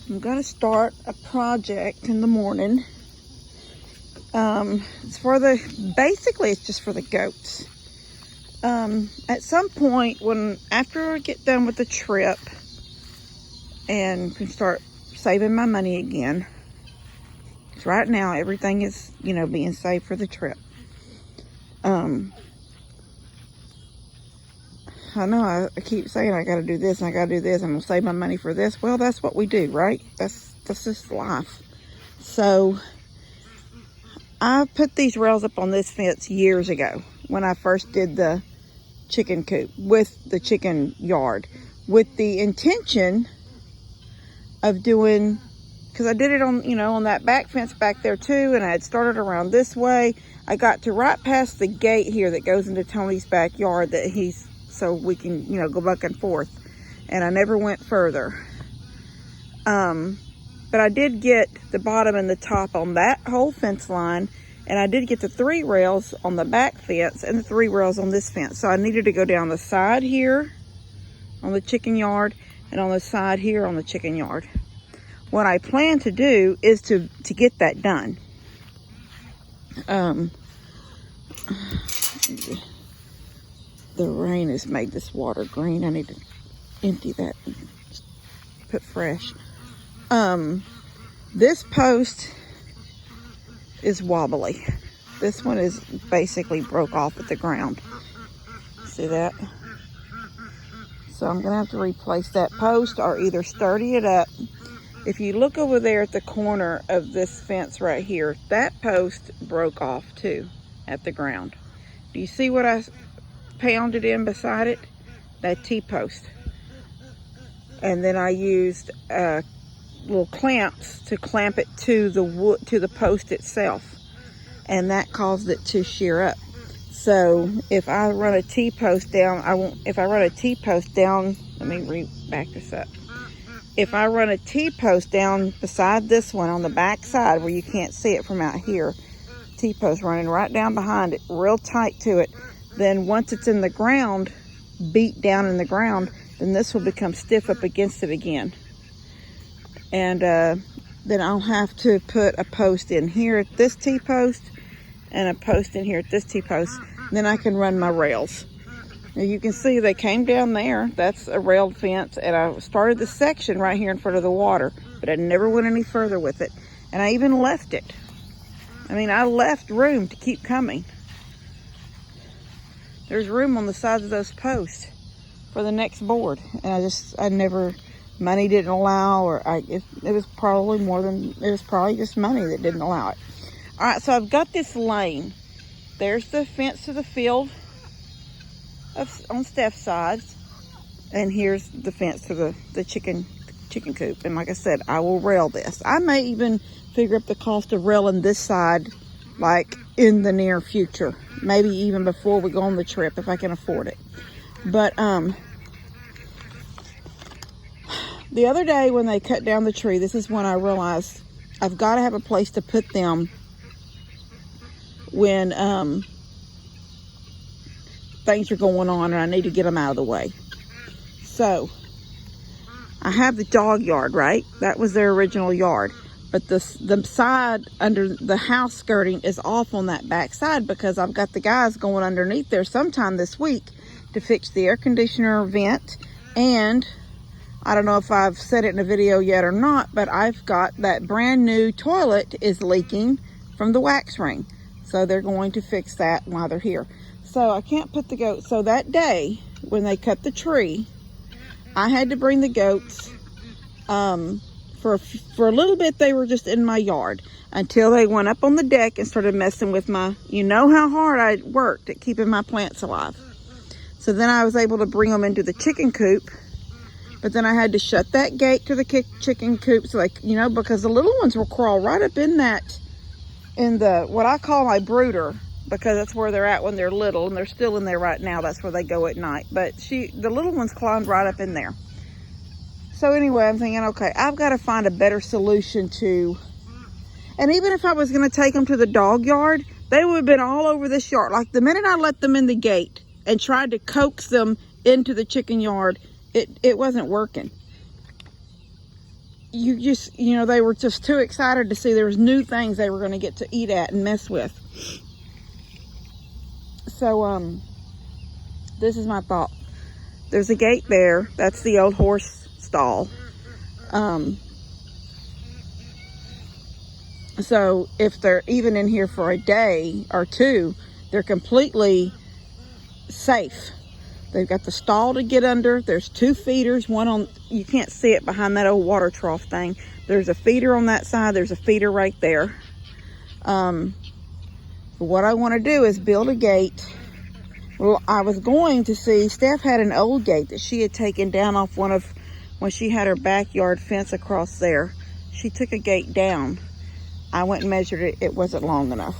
I'm gonna start a project in the morning. It's for basically it's just for the goats. At some point after I get done with the trip and can start saving my money again, because right now everything is, being saved for the trip. I know I keep saying I gotta do this and I gotta do this and I'm gonna save my money for this. Well, that's what we do, right? That's just life. So I put these rails up on this fence years ago when I first did the chicken coop with the chicken yard, with the intention of doing, because I did it on that back fence back there too, and I had started around this way. I got to right past the gate here that goes into Tony's backyard so we can, go back and forth. And I never went further. But I did get the bottom and the top on that whole fence line. And I did get the 3 rails on the back fence and the 3 rails on this fence. So I needed to go down the side here on the chicken yard and on the side here on the chicken yard. What I plan to do is to get that done. The rain has made this water green. I need to empty that and put fresh. This post is wobbly. This one is basically broke off at the ground. See that? So I'm gonna have to replace that post or either sturdy it up. If you look over there at the corner of this fence right here, that post broke off too at the ground. Do you see what I pounded in beside it? That T-post. And then I used little clamps to clamp it to the wood, to the post itself, and that caused it to shear up. So if I run a T-post down, if I run a T-post down, let me back this up. If I run a T-post down beside this one on the back side where you can't see it from out here, T-post running right down behind it, real tight to it, then once it's in the ground, beat down in the ground, then this will become stiff up against it again. And then I'll have to put a post in here at this T-post and a post in here at this T-post. Then I can run my rails. Now you can see they came down there. That's a railed fence. And I started the section right here in front of the water, but I never went any further with it. And I even left it. I left room to keep coming. There's room on the sides of those posts for the next board. And money didn't allow, or it was probably just money that didn't allow it. All right, so I've got this lane. There's the fence to the field on Steph's side, and here's the fence to the chicken coop. And like I said, I will rail this. I may even figure up the cost of railing this side, like in the near future, maybe even before we go on the trip if I can afford it. But the other day when they cut down the tree, this is when I realized I've got to have a place to put them when things are going on and I need to get them out of the way. So I have the dog yard, right? That was their original yard. But the side under the house skirting is off on that back side because I've got the guys going underneath there sometime this week to fix the air conditioner vent. And I don't know if I've said it in a video yet or not, but I've got that brand new toilet is leaking from the wax ring. So they're going to fix that while they're here. So I can't put the goats. So that day when they cut the tree, I had to bring the goats. For a little bit, they were just in my yard until they went up on the deck and started messing with how hard I worked at keeping my plants alive. So then I was able to bring them into the chicken coop. But then I had to shut that gate to the chicken coop so because the little ones will crawl right up in the what I call my brooder, because that's where they're at when they're little, and they're still in there right now. That's where they go at night. But the little ones climbed right up in there. So anyway, I'm thinking, okay, I've got to find a better solution and even if I was going to take them to the dog yard, they would have been all over this yard. Like the minute I let them in the gate and tried to coax them into the chicken yard, it wasn't working. you just, you know, they were just too excited to see there was new things they were going to get to eat at and mess with. So, this is my thought. There's a gate there. That's the old horse stall. So if they're even in here for a day or two, they're completely safe. They've got the stall to get under. There's 2 feeders, one on, you can't see it behind that old water trough thing. There's a feeder on that side. There's a feeder right there. What I want to do is build a gate. Well, I was going to see, Steph had an old gate that she had taken down off one of, when she had her backyard fence across there. She took a gate down. I went and measured it. It wasn't long enough.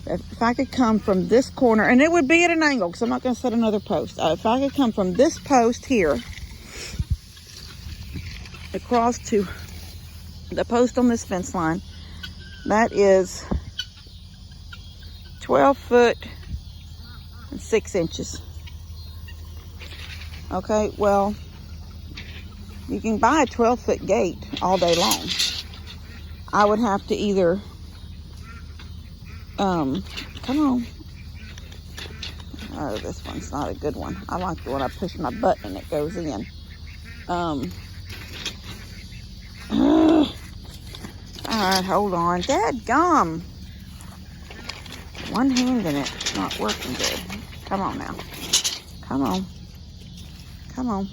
If I could come from this corner, and it would be at an angle because I'm not going to set another post. If I could come from this post here across to the post on this fence line, that is 12 foot and 6 inches. Okay, well, you can buy a 12-foot gate all day long. I would have to either, come on. Oh, this one's not a good one. I like the one I push my button and it goes in. All right, hold on. Dadgum. One hand in it, it's not working good. Come on now. Come on. Come on.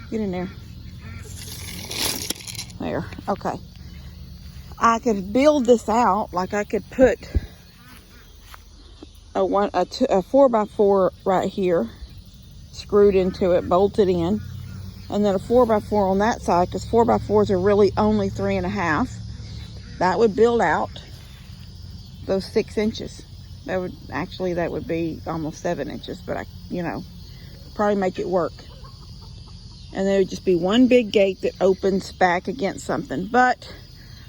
Get in there. There, okay. I could build this out, like I could put a 4x4 right here, screwed into it, bolted in, and then a 4x4 on that side, because 4x4s are really only 3.5. That would build out those 6 inches. That would be almost 7 inches, but probably make it work. And there would just be one big gate that opens back against something. But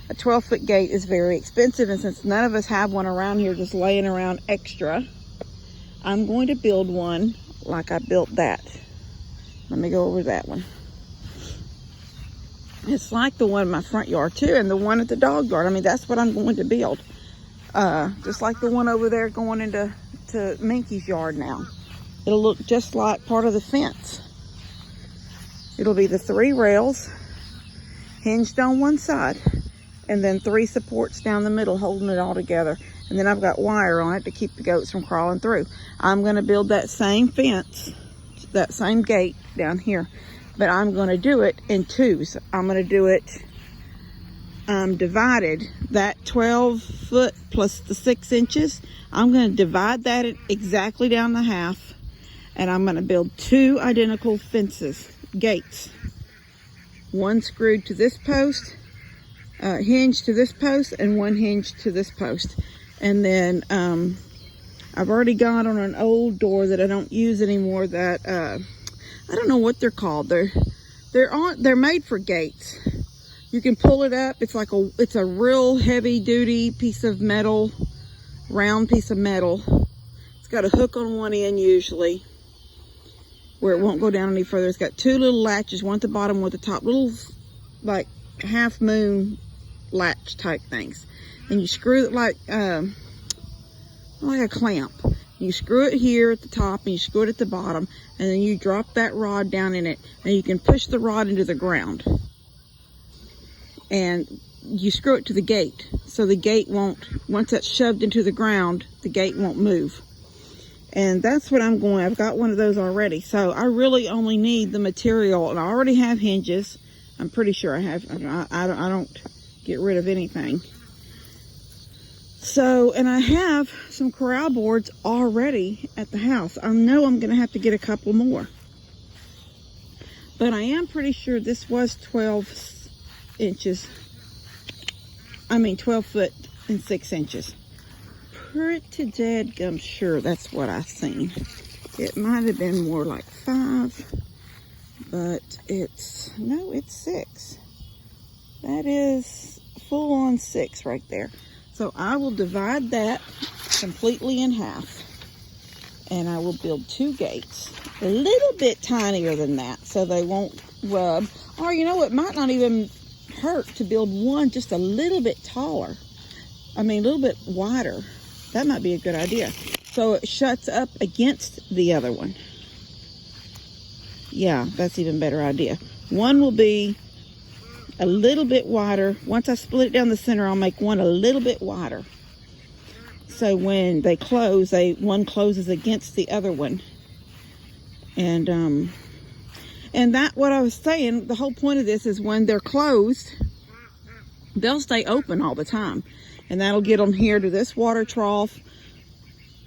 a 12-foot gate is very expensive, and since none of us have one around here just laying around extra, I'm going to build one like I built that. Let me go over that one. It's like the one in my front yard too, and the one at the dog yard. I mean, that's what I'm going to build. Just like the one over there going into Minky's yard now. It'll look just like part of the fence. It'll be the 3 rails hinged on one side, and then 3 supports down the middle holding it all together. And then I've got wire on it to keep the goats from crawling through. I'm going to build that same fence, that same gate down here, but I'm going to do it in 2s. I'm going to do it divided. That 12 foot plus the 6 inches, I'm going to divide that exactly down the half, and I'm going to build 2 identical fences, gates. One screwed to this post, hinge to this post, and one hinge to this post. And then I've already got on an old door that I don't use anymore that I don't know what they're called. They're made for gates. You can pull it up. It's a real heavy duty piece of metal, round piece of metal. It's got a hook on one end usually, where it won't go down any further. It's got 2 little latches, one at the bottom, one at the top, little like half moon latch type things. And you screw it like a clamp. You screw it here at the top and you screw it at the bottom, and then you drop that rod down in it, and you can push the rod into the ground. And you screw it to the gate, so the gate won't, once that's shoved into the ground, the gate won't move. And that's what I've got one of those already. So I really only need the material, and I already have hinges. I'm pretty sure I have. I don't get rid of anything. So, and I have some corral boards already at the house. I know I'm going to have to get a couple more. But I am pretty sure this was 12 foot and 6 inches. Pretty dadgum sure that's what I seen. It might have been more like 5, but it's 6. That is full on 6 right there. So I will divide that completely in half, and I will build 2 gates, a little bit tinier than that, so they won't rub. Or you know what, might not even hurt to build one just a little bit taller. I mean, a little bit wider. That might be a good idea. So it shuts up against the other one. Yeah, that's even better idea. One will be a little bit wider. Once I split it down the center, I'll make one a little bit wider. So when they close, one closes against the other one. And that, what I was saying, the whole point of this is when they're closed, they'll stay open all the time. And that'll get them here to this water trough.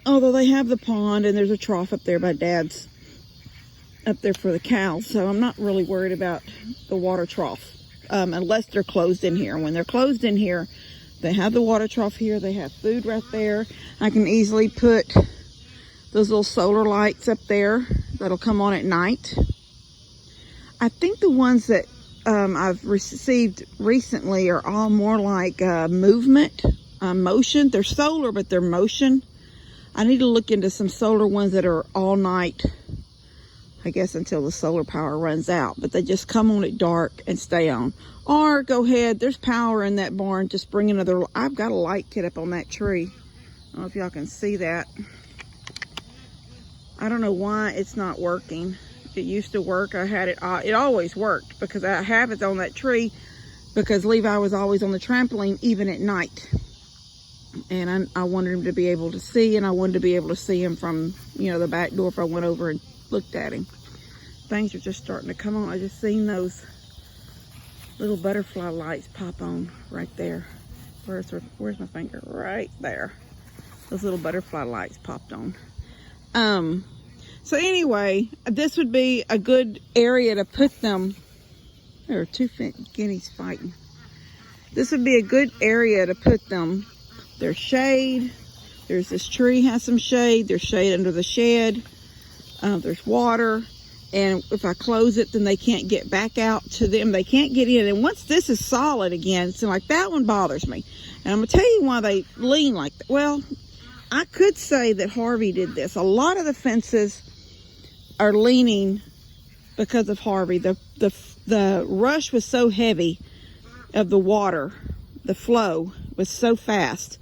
Although they have the pond and there's a trough up there by Dad's, up there for the cows. So I'm not really worried about the water trough. Unless they're closed in here. When they're closed in here, they have the water trough here. They have food right there. I can easily put those little solar lights up there that'll come on at night. I think the ones that I've received recently are all more like motion. They're solar, but they're motion. I need to look into some solar ones that are all night, I guess, until the solar power runs out. But they just come on at dark and stay on. Or go ahead, there's power in that barn, just bring another. I've got a light kit up on that tree. I don't know if y'all can see that. I don't know why it's not working. It used to work. I had it always worked, because I have it on that tree because Levi was always on the trampoline even at night. And I wanted him to be able to see, and I wanted to be able to see him from, you know, the back door if I went over and looked at him. Things are just starting to come on. I just seen those little butterfly lights pop on right there. Where's my finger? Right there. Those little butterfly lights popped on. So anyway, this would be a good area to put them. There are two guineas fighting. This would be a good area to put them. There's shade. There's this tree has some shade. There's shade under the shed. There's water. And if I close it, then they can't get back out to them. They can't get in. And once this is solid again, so like that one bothers me. And I'm going to tell you why they lean like that. Well, I could say that Harvey did this. A lot of the fences are leaning because of Harvey. The rush was so heavy of the water. The flow was so fast.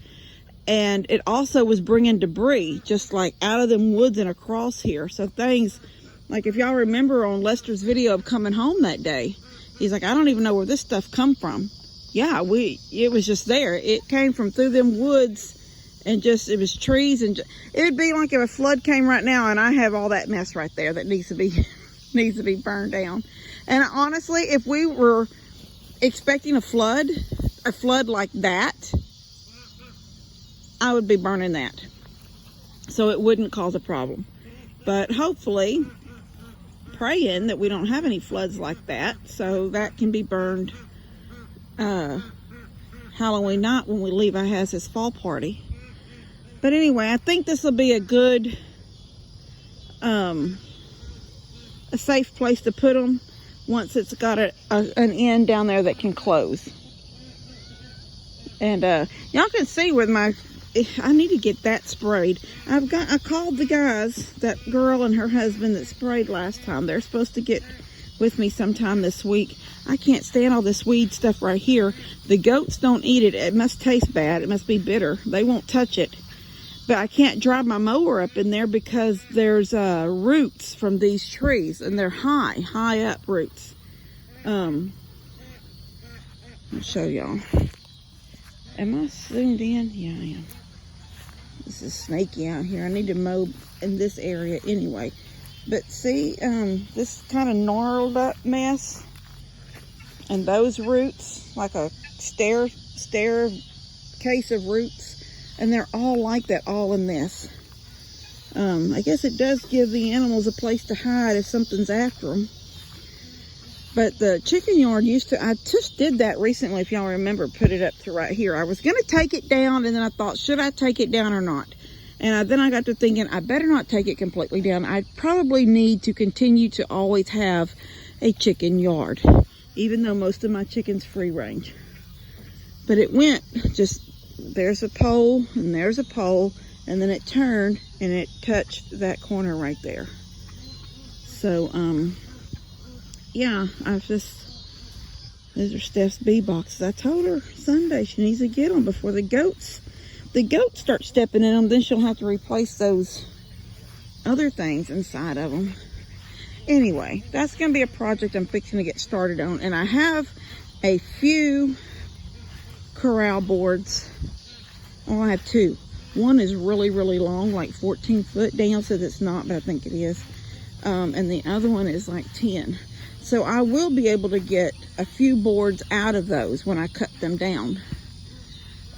And it also was bringing debris just like out of them woods and across here. So things, like if y'all remember on Lester's video of coming home that day, he's like, I don't even know where this stuff come from. Yeah, it was just there. It came from through them woods, and just, it was trees, and it would be like if a flood came right now and I have all that mess right there that needs to be burned down. And honestly, if we were expecting a flood like that, I would be burning that, so it wouldn't cause a problem. But hopefully, praying that we don't have any floods like that, so that can be burned Halloween night when Levi has his fall party. But anyway, I think this will be a good, a safe place to put them once it's got an end down there that can close. And y'all can see with I need to get that sprayed. I called the guys, that girl and her husband that sprayed last time. They're supposed to get with me sometime this week. I can't stand all this weed stuff right here. The goats don't eat it. It must taste bad. It must be bitter. They won't touch it. But I can't drive my mower up in there because there's roots from these trees, and they're high up roots. I'll show y'all. Am I zoomed in? Yeah, I am. This is snaky out here. I need to mow in this area anyway. But see, this kind of gnarled up mess, and those roots, like a staircase of roots, and they're all like that, all in this. I guess it does give the animals a place to hide if something's after them. But the chicken yard I just did that recently, if y'all remember, put it up to right here. I was going to take it down, and then I thought, should I take it down or not? And then I got to thinking, I better not take it completely down. I probably need to continue to always have a chicken yard, even though most of my chicken's free range. But it went just, there's a pole, and there's a pole, and then it turned, and it touched that corner right there. So, yeah, these are Steph's bee boxes. I told her Sunday she needs to get them before the goats start stepping in them. Then she'll have to replace those other things inside of them. Anyway, that's going to be a project I'm fixing to get started on. And I have a few corral boards. Oh, I have two. One is really, really long, like 14 foot. Daniel says it's not, but I think it is. And the other one is like 10. So I will be able to get a few boards out of those when I cut them down.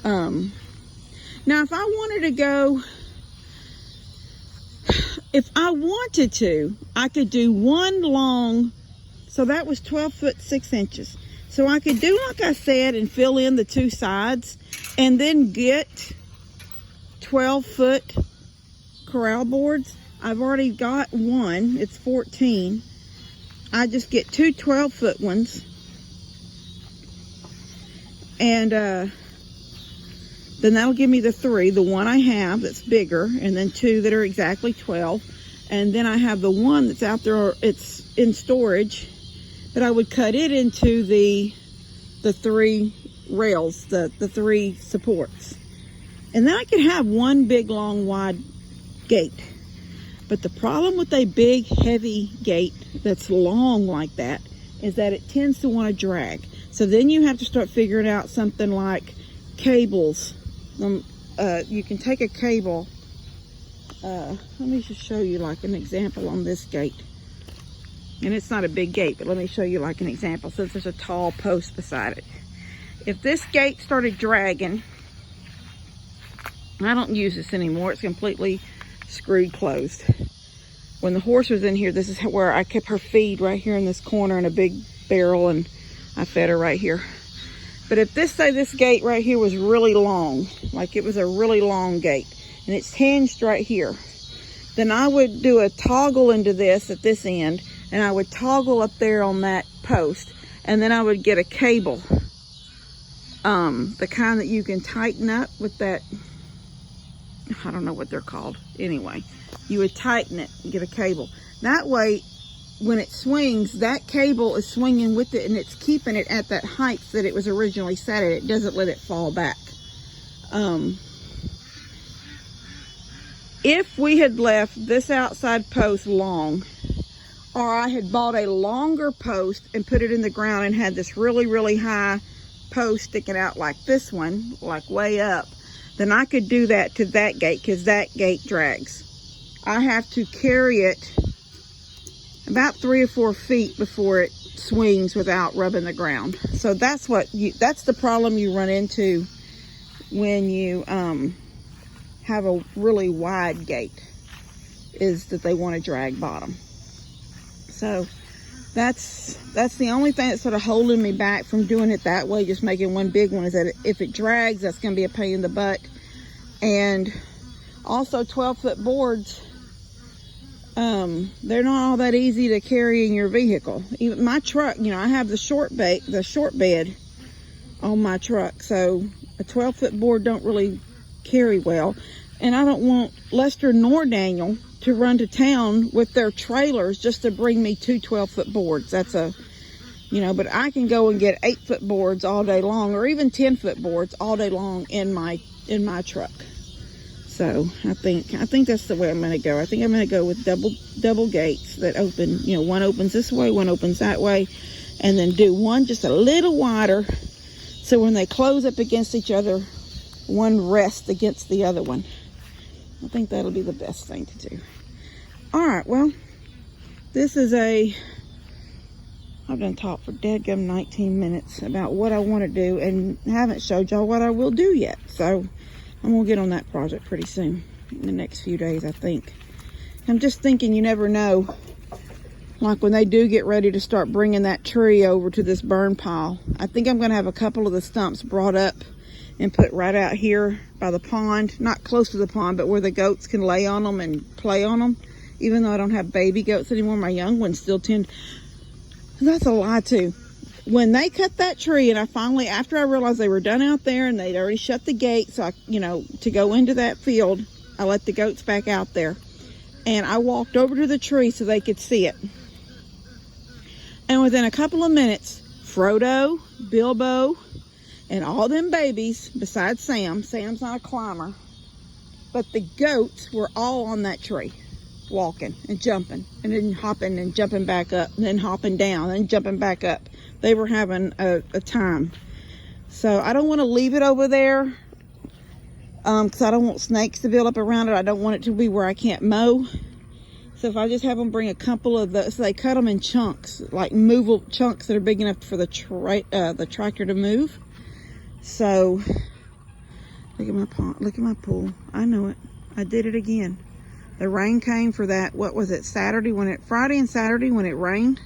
Now, if I wanted to go, if I wanted to, I could do one long, so that was 12 foot 6 inches. So I could do like I said and fill in the two sides and then get 12 foot corral boards. I've already got one, it's 14. I just get two 12 foot ones. And then that'll give me the three, the one I have that's bigger, and then two that are exactly 12. And then I have the one that's out there, it's in storage, that I would cut it into the three rails, the three supports. And then I could have one big, long, wide gate. But the problem with a big, heavy gate that's long like that is that it tends to want to drag. So then you have to start figuring out something like cables. You can take a cable. Let me just show you like an example on this gate. And it's not a big gate, but let me show you like an example since there's a tall post beside it. If this gate started dragging, I don't use this anymore. It's completely screwed closed. When the horse was in here, this is where I kept her feed, right here in this corner in a big barrel, and I fed her right here. But if this gate right here was really long, like it was a really long gate, and it's hinged right here, then I would do a toggle into this at this end, and I would toggle up there on that post, and then I would get a cable, the kind that you can tighten up with that, I don't know what they're called. Anyway, you would tighten it and get a cable. That way, when it swings, that cable is swinging with it and it's keeping it at that height that it was originally set at. It doesn't let it fall back. If we had left this outside post long, or I had bought a longer post and put it in the ground and had this really, really high post sticking out like this one, like way up, then I could do that to that gate because that gate drags. I have to carry it about 3 or 4 feet before it swings without rubbing the ground. So that's that's the problem you run into when you have a really wide gate, is that they want to drag bottom. So that's the only thing that's sort of holding me back from doing it that way, just making one big one, is that if it drags, that's going to be a pain in the butt. And also 12-foot boards, they're not all that easy to carry in your vehicle. Even my truck, you know, I have the short bed on my truck, so a 12-foot board don't really carry well. And I don't want Lester nor Daniel to run to town with their trailers just to bring me two 12-foot boards. That's but I can go and get 8-foot boards all day long, or even 10-foot boards all day long in my truck. So I think that's the way I'm going to go. I think I'm going to go with double gates that open, one opens this way, one opens that way, and then do one just a little wider, so when they close up against each other, one rests against the other one. I think that'll be the best thing to do. All right, well, this is I've done talked for dadgum 19 minutes about what I want to do, and haven't showed y'all what I will do yet. So I'm gonna get on that project pretty soon, in the next few days, I think. I'm just thinking, you never know, like when they do get ready to start bringing that tree over to this burn pile, I think I'm gonna have a couple of the stumps brought up and put right out here by the pond, not close to the pond, but where the goats can lay on them and play on them. Even though I don't have baby goats anymore, my young ones still tend, that's a lie too. When they cut that tree, and after I realized they were done out there and they'd already shut the gate, so to go into that field, I let the goats back out there. And I walked over to the tree so they could see it. And within a couple of minutes, Frodo, Bilbo, and all them babies, besides Sam, Sam's not a climber, but the goats were all on that tree, walking and jumping, and then hopping and jumping back up, and then hopping down and jumping back up. They were having a time. So I don't want to leave it over there, because I don't want snakes to build up around it. I don't want it to be where I can't mow. So if I just have them bring a couple of those, so they cut them in chunks, like movable chunks that are big enough for the tractor to move. So look at my pond, look at my pool. I know it. I did it again. The rain came for that, what was it, Friday and Saturday when it rained.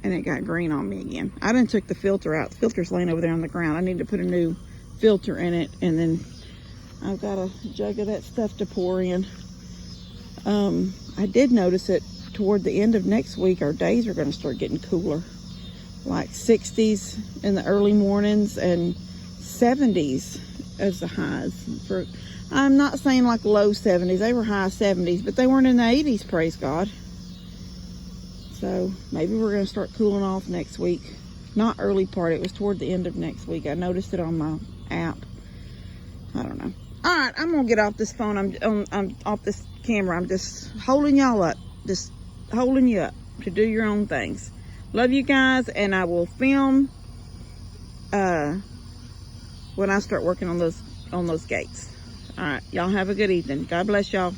And it got green on me again. I done took the filter out. The filter's laying over there on the ground. I need to put a new filter in it, and then I've got a jug of that stuff to pour in. I did notice it toward the end of next week, our days are going to start getting cooler, like 60s in the early mornings and 70s as the highs. I'm not saying like low 70s, they were high 70s, but they weren't in the 80s, praise God. So maybe we're going to start cooling off next week. Not early part, it was toward the end of next week. I noticed it on my app. I don't know. All right, I'm gonna get off this phone. I'm off this camera. I'm just holding y'all up, just holding you up to do your own things. Love you guys, and I will film when I start working on those gates. All right, y'all have a good evening. God bless y'all.